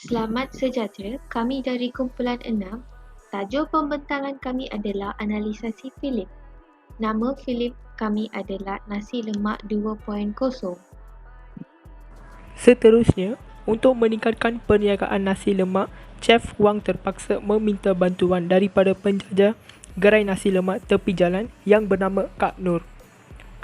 Selamat sejahtera, kami dari kumpulan 6. Tajuk pembentangan kami adalah analisasi filem. Nama filem kami adalah Nasi Lemak 2.0. Seterusnya, untuk meningkatkan perniagaan nasi lemak, Chef Wang terpaksa meminta bantuan daripada penjajah gerai nasi lemak tepi jalan yang bernama Kak Nur.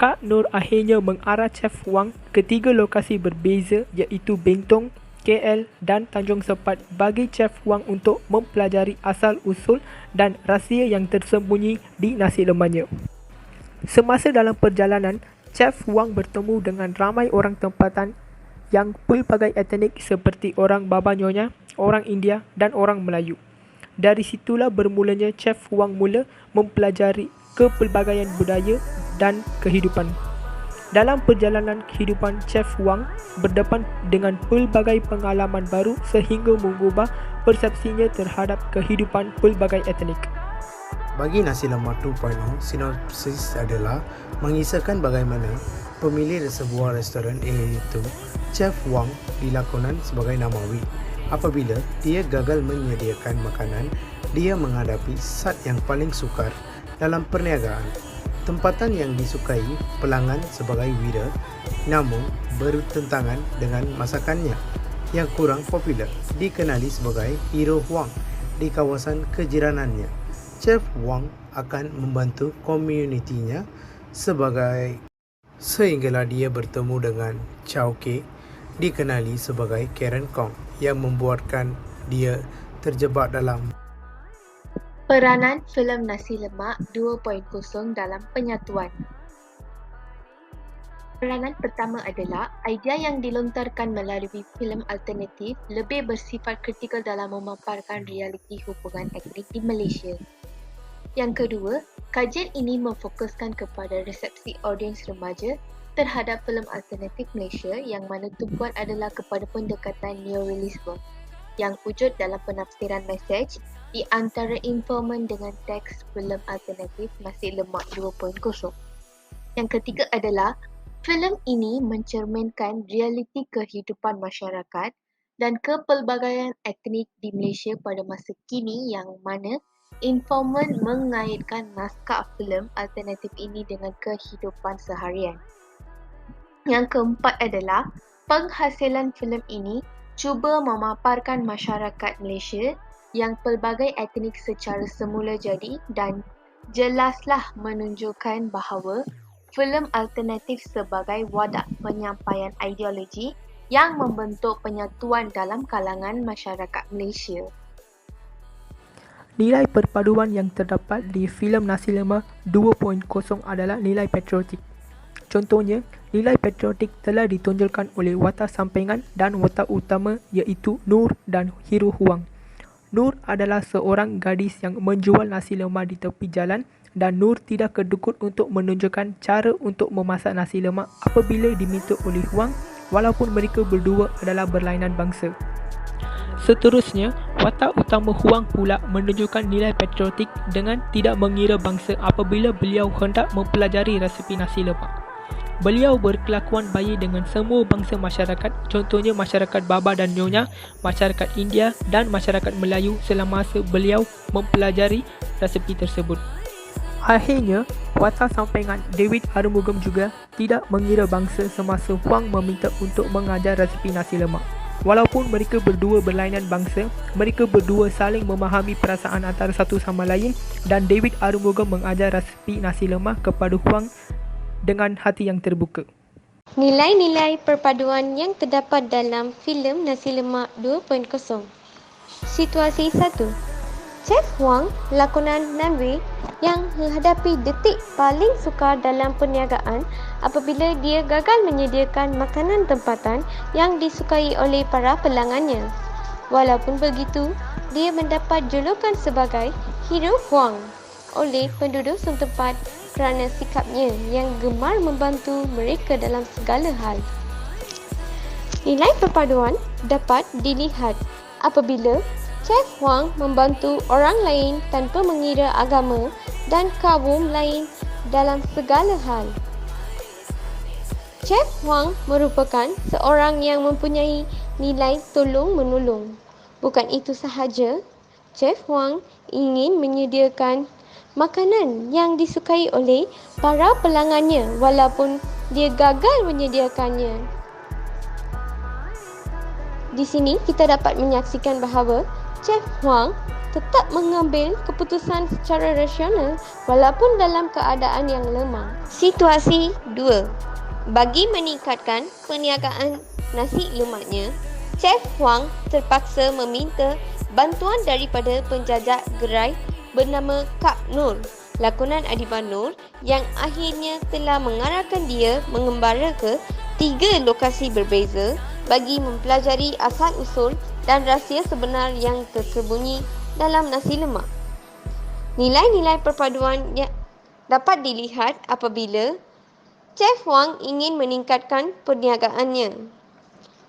Kak Nur akhirnya mengarah Chef Wang ke 3 lokasi berbeza iaitu Bentong, KL dan Tanjung Sepat bagi Chef Wang untuk mempelajari asal-usul dan rahsia yang tersembunyi di nasi lemaknya. Semasa dalam perjalanan, Chef Wang bertemu dengan ramai orang tempatan yang pelbagai etnik seperti orang Baba Nyonya, orang India dan orang Melayu. Dari situlah bermulanya Chef Wang mula mempelajari kepelbagaian budaya dan kehidupan. Dalam perjalanan kehidupan, Chef Wang berdepan dengan pelbagai pengalaman baru sehingga mengubah persepsinya terhadap kehidupan pelbagai etnik. Bagi Nasi Lemak 2.0, sinopsis adalah mengisahkan bagaimana pemilik sebuah restoran iaitu Chef Wang dilakonan sebagai namawi. Apabila dia gagal menyediakan makanan, dia menghadapi sad yang paling sukar dalam perniagaan. Tempatan yang disukai pelanggan sebagai wira, namun bertentangan dengan masakannya yang kurang popular, dikenali sebagai Hero Huang di kawasan kejiranannya. Chef Wang akan membantu komunitinya sehinggalah dia bertemu dengan Chow Kei, dikenali sebagai Karen Kong, yang membuatkan dia terjebak dalam Peranan filem Nasi Lemak 2.0 dalam penyatuan. Peranan pertama adalah idea yang dilontarkan melalui filem alternatif lebih bersifat kritikal dalam memaparkan realiti hubungan etnik di Malaysia. Yang kedua, kajian ini memfokuskan kepada resepsi audiens remaja terhadap filem alternatif Malaysia yang mana tumpuan adalah kepada pendekatan neorealisme yang wujud dalam penafsiran mesej di antara informan dengan teks filem alternatif Nasi Lemak 2.0. Yang ketiga adalah filem ini mencerminkan realiti kehidupan masyarakat dan kepelbagaian etnik di Malaysia pada masa kini yang mana informan mengaitkan naskah filem alternatif ini dengan kehidupan seharian. Yang keempat adalah penghasilan filem ini cuba memaparkan masyarakat Malaysia yang pelbagai etnik secara semula jadi dan jelaslah menunjukkan bahawa filem alternatif sebagai wadah penyampaian ideologi yang membentuk penyatuan dalam kalangan masyarakat Malaysia. Nilai perpaduan yang terdapat di filem Nasi Lemak 2.0 adalah nilai patriotik. Contohnya, nilai patriotik telah ditonjolkan oleh watak sampingan dan watak utama iaitu Nur dan Hero Huang. Nur adalah seorang gadis yang menjual nasi lemak di tepi jalan dan Nur tidak kedukut untuk menunjukkan cara untuk memasak nasi lemak apabila diminta oleh Huang walaupun mereka berdua adalah berlainan bangsa. Seterusnya, watak utama Huang pula menunjukkan nilai patriotik dengan tidak mengira bangsa apabila beliau hendak mempelajari resepi nasi lemak. Beliau berkelakuan baik dengan semua bangsa masyarakat, contohnya masyarakat Baba dan Nyonya, masyarakat India dan masyarakat Melayu semasa beliau mempelajari resepi tersebut. Akhirnya, watak sampingan David Arumugam juga tidak mengira bangsa semasa Huang meminta untuk mengajar resepi nasi lemak. Walaupun mereka berdua berlainan bangsa, mereka berdua saling memahami perasaan antara satu sama lain dan David Arumugam mengajar resepi nasi lemak kepada Huang dengan hati yang terbuka. Nilai-nilai perpaduan yang terdapat dalam filem Nasi Lemak 2.0. Situasi 1. Chef Huang, lakonan Namri yang menghadapi detik paling sukar dalam perniagaan apabila dia gagal menyediakan makanan tempatan yang disukai oleh para pelanggannya. Walaupun begitu, dia mendapat julukan sebagai Hero Huang oleh penduduk setempat kerana sikapnya yang gemar membantu mereka dalam segala hal. Nilai perpaduan dapat dilihat apabila Chef Huang membantu orang lain tanpa mengira agama dan kaum lain dalam segala hal. Chef Huang merupakan seorang yang mempunyai nilai tolong-menolong. Bukan itu sahaja, Chef Huang ingin menyediakan makanan yang disukai oleh para pelanggannya walaupun dia gagal menyediakannya. Di sini kita dapat menyaksikan bahawa Chef Huang tetap mengambil keputusan secara rasional walaupun dalam keadaan yang lemah. Situasi 2. Bagi meningkatkan perniagaan nasi lemaknya, Chef Huang terpaksa meminta bantuan daripada penjajah gerai bernama Kak Nur, lakonan Adiba Nur, yang akhirnya telah mengarahkan dia mengembara ke 3 lokasi berbeza bagi mempelajari asal-usul dan rahsia sebenar yang tersembunyi dalam nasi lemak. Nilai-nilai perpaduan yang dapat dilihat apabila Chef Huang ingin meningkatkan perniagaannya.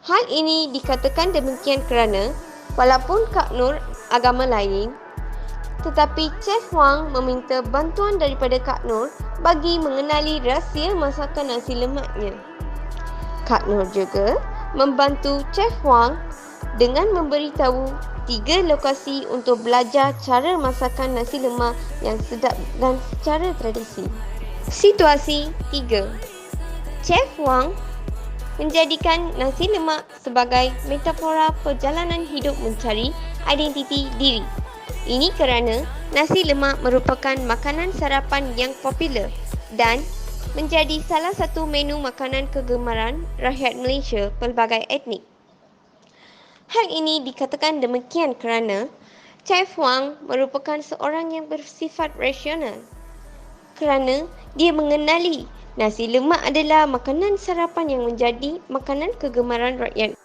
Hal ini dikatakan demikian kerana walaupun Kak Nur agama lain, tetapi Chef Huang meminta bantuan daripada Kak Nur bagi mengenali rahsia masakan nasi lemaknya. Kak Nur juga membantu Chef Huang dengan memberitahu 3 lokasi untuk belajar cara masakan nasi lemak yang sedap dan secara tradisi. Situasi 3. Chef Huang menjadikan nasi lemak sebagai metafora perjalanan hidup mencari identiti diri. Ini kerana nasi lemak merupakan makanan sarapan yang popular dan menjadi salah satu menu makanan kegemaran rakyat Malaysia pelbagai etnik. Hal ini dikatakan demikian kerana Chef Huang merupakan seorang yang bersifat rasional kerana dia mengenali nasi lemak adalah makanan sarapan yang menjadi makanan kegemaran rakyat.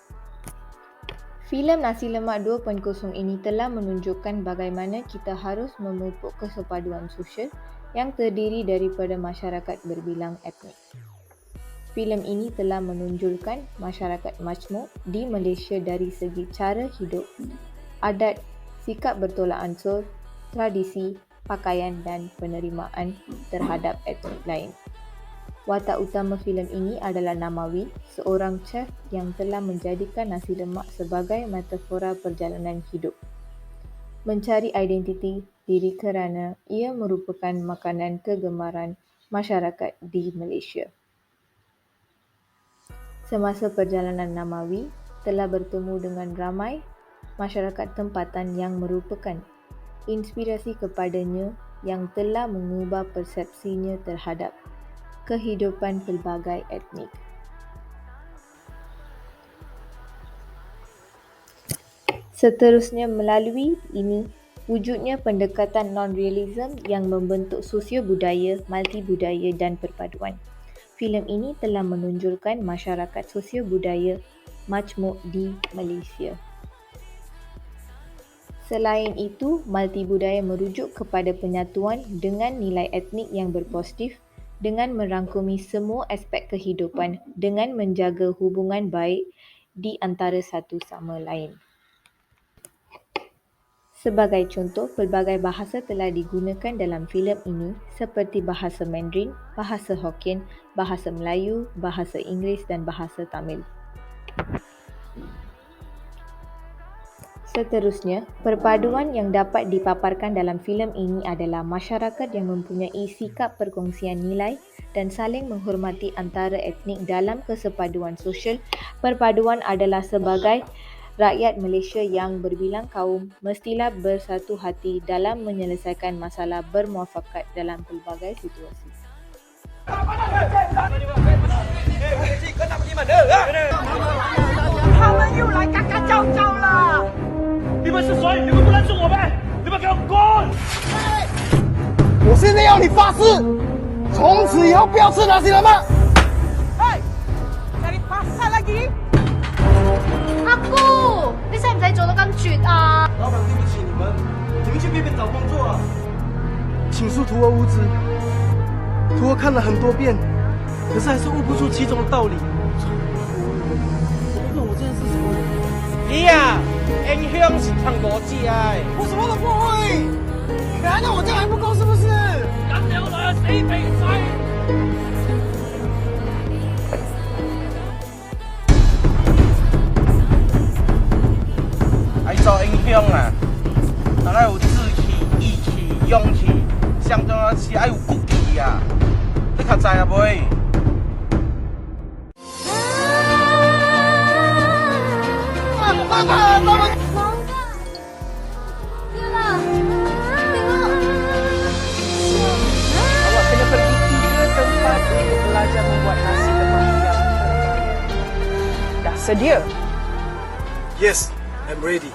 Filem Nasi Lemak 2.0 ini telah menunjukkan bagaimana kita harus memupuk kesepaduan sosial yang terdiri daripada masyarakat berbilang etnik. Filem ini telah menonjolkan masyarakat majmuk di Malaysia dari segi cara hidup, adat, sikap bertolak ansur, tradisi, pakaian dan penerimaan terhadap etnik lain. Watak utama filem ini adalah Namawi, seorang chef yang telah menjadikan nasi lemak sebagai metafora perjalanan hidup. Mencari identiti diri kerana ia merupakan makanan kegemaran masyarakat di Malaysia. Semasa perjalanan Namawi telah bertemu dengan ramai masyarakat tempatan yang merupakan inspirasi kepadanya yang telah mengubah persepsinya terhadap kehidupan pelbagai etnik. Seterusnya melalui ini, wujudnya pendekatan non-realism yang membentuk sosio-budaya, multi-budaya dan perpaduan. Filem ini telah menonjolkan masyarakat sosio-budaya majmuk di Malaysia. Selain itu, multi-budaya merujuk kepada penyatuan dengan nilai etnik yang berpositif dengan merangkumi semua aspek kehidupan dengan menjaga hubungan baik di antara satu sama lain. Sebagai contoh, pelbagai bahasa telah digunakan dalam filem ini seperti bahasa Mandarin, bahasa Hokkien, bahasa Melayu, bahasa Inggeris dan bahasa Tamil. Seterusnya, perpaduan yang dapat dipaparkan dalam filem ini adalah masyarakat yang mempunyai sikap perkongsian nilai dan saling menghormati antara etnik dalam kesepaduan sosial. Perpaduan adalah sebagai rakyat Malaysia yang berbilang kaum mestilah bersatu hati dalam menyelesaikan masalah bermuafakat dalam pelbagai situasi. 他们又来嘎嘎叫叫了！你们是谁？你们不认识我们？你们给我滚！我现在要你发誓，从此以后不要吃nasi lemak。 Hei, cari pasal lagi? Aku，你使唔使做到咁絕啊？老板，对不起你们，你们去别边找工作啊。请恕徒儿无知，徒儿看了很多遍，可是还是悟不出其中的道理。我真的是什么？你呀，影響是憑邏輯啊！我什么都不会，难道我这样还不够是不是？咁有來死皮仔！还找强啊！当然有志气、义气、勇气，上重要是要有骨气啊！你较知啊袂？妈妈，妈妈。Awak kena pergi 3 tempat untuk belajar membuat nasi lemak yang terbaik. Dah sedia? Yes, I'm ready.